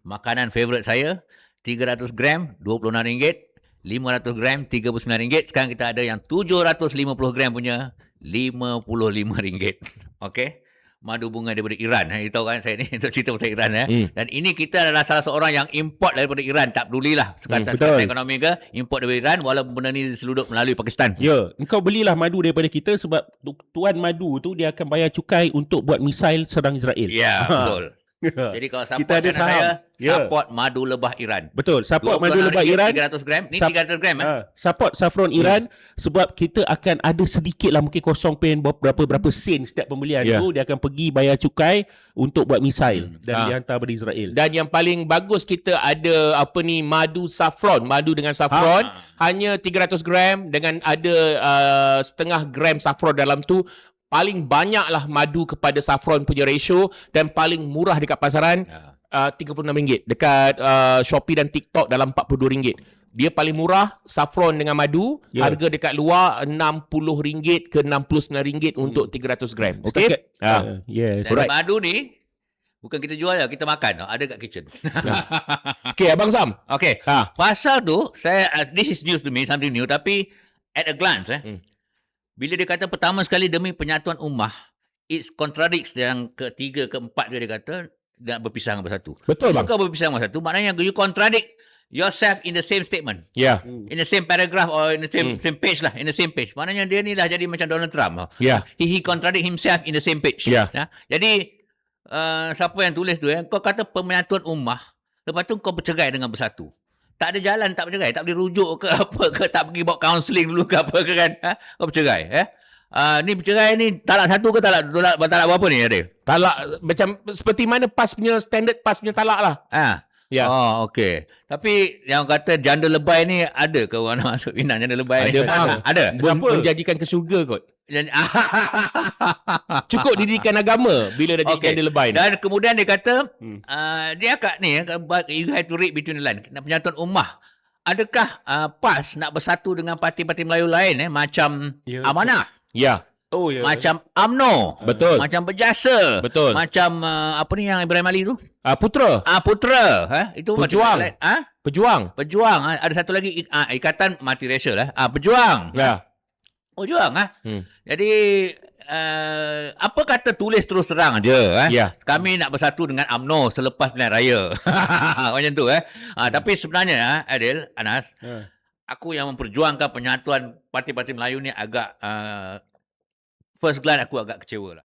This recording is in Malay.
Makanan favourite saya 300 gram RM26, 500 gram RM39. Sekarang kita ada yang 750 gram punya RM55. Okey. Madu bunga daripada Iran. You tahu kan saya ni untuk cerita pasal Iran. Dan ini kita adalah salah seorang yang import daripada Iran. Tak pedulilah sekatan ekonomi ke, import daripada Iran walaupun benda ni seludup melalui Pakistan. Ya, engkau belilah madu daripada kita sebab tuan madu tu dia akan bayar cukai untuk buat misail serang Israel. Ya, betul. Jadi kalau support Kita ada saham. saya, support madu lebah Iran. Betul, support madu lebah Iran. 300 gram. Ni 300 gram. Support saffron Iran sebab kita akan ada sedikit lah, mungkin 0. berapa sen setiap pembelian tu dia akan pergi bayar cukai untuk buat misail dan dihantar pada Israel. Dan yang paling bagus kita ada madu saffron, madu dengan saffron hanya 300 gram dengan ada setengah gram saffron dalam tu. Paling banyaklah madu kepada saffron punya ratio dan paling murah dekat pasaran RM36. Dekat Shopee dan TikTok dalam RM42. Dia paling murah saffron dengan madu, harga dekat luar RM60 ke RM69 untuk 300 gram. Okey? Yes. Dan madu ni bukan kita jual lah, kita makan. Ada kat kitchen. Okey, Abang Sam. Okey. Pasal tu this is news to me, something new, tapi at a glance bila dia kata pertama sekali demi penyatuan ummah, it contradicts yang ketiga, keempat dia kata nak berpisah dengan bersatu. Betul, bang. Maka berpisah dengan bersatu maknanya you contradict yourself in the same statement. Yeah. In the same paragraph or in the same page lah, in the same page. Maknanya dia ni dah jadi macam Donald Trump. Yeah. He contradict himself in the same page. Yeah. Jadi siapa yang tulis tu kau kata penyatuan ummah, lepas tu kau bercerai dengan bersatu. Tak ada jalan tak bercerai, tak boleh rujuk ke apa ke, tak pergi buat counselling dulu ke apa ke kan. Kau bercerai ni bercerai ni talak satu ke talak berapa ni ada? Talak macam seperti mana PAS punya standard PAS punya talak lah. Ya. Oh, okey. Tapi yang kata janda lebay ni ada ke orang nak masuk pinang janda lebay? Ada bang. Ada. Menjanjikan ke syurga kot. Cukup didikan agama bila dah jadi janda lebay ni. Dan kemudian dia kata dia kat ni you have to read between the line. Penyatuan ummah. Adakah PAS nak bersatu dengan parti-parti Melayu lain macam Amanah? Ya. Macam UMNO. Betul. Macam Berjasa. Betul. Macam apa ni yang Ibrahim Ali tu? Putra. Putra. Itu Pejuang. Pejuang. Ada satu lagi Ikatan Multiracial Pejuang. Ya. Pejuang Jadi apa kata tulis terus terang aja kami nak bersatu dengan UMNO selepas pilihan raya. Macam tu tapi sebenarnya Adil, Anas, aku yang memperjuangkan penyatuan parti-parti Melayu ni agak first glance aku agak kecewa lah.